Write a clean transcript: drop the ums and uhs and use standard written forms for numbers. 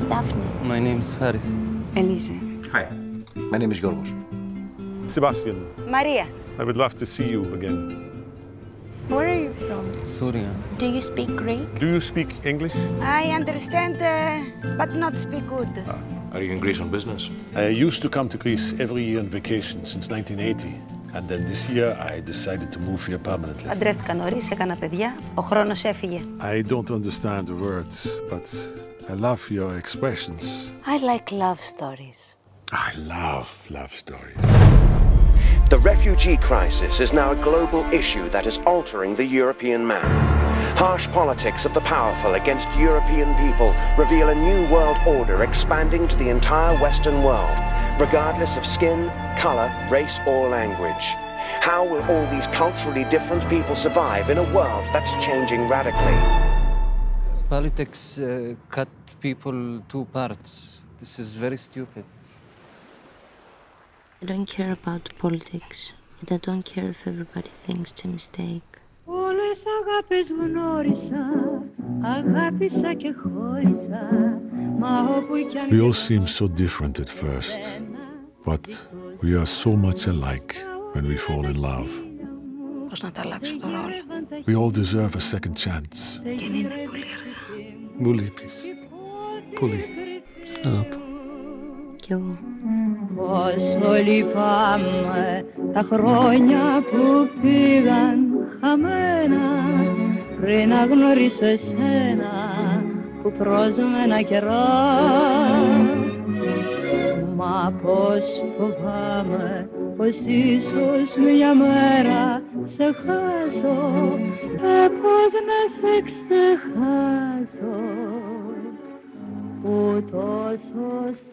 is Daphne. My name is Faris. Elise. Hi, my name is Yorgos. Sebastian, Maria. I would love to see you again. Where are you from? Syria. Do you speak Greek? Do you speak English? I understand, but not speak good. Are you in Greece on business? I used to come to Greece every year on vacation since 1980. And then this year I decided to move here permanently. Παντρεύτηκα νωρίς, έκανα παιδιά, ο χρόνος έφυγε. I don't understand the words, but I love your expressions. I like love stories. I love love stories. The refugee crisis is now a global issue that is altering the European man. Harsh politics of the powerful against European people reveal a new world order expanding to the entire Western world, regardless of skin, color, race, or language. How will all these culturally different people survive in a world that's changing radically? Politics cut people two parts. This is very stupid. I don't care about politics, and I don't care if everybody thinks it's a mistake. We all seem so different at first, but we are so much alike when we fall in love. Πώς να τα αλλάξω τώρα όλα. We all deserve a second chance. Και είναι πολύ αργά. Bully, please. Bully. Stop. Κι εγώ. Πόσο λυπάμαι τα χρόνια που πήγαν χαμένα πριν να γνωρίσω εσένα που πρόσμενα καιρό. Μα πώς φοβάμαι πως ίσως μια μέρα σε χάσω και πώς να σε ξεχάσω που τόσο σ'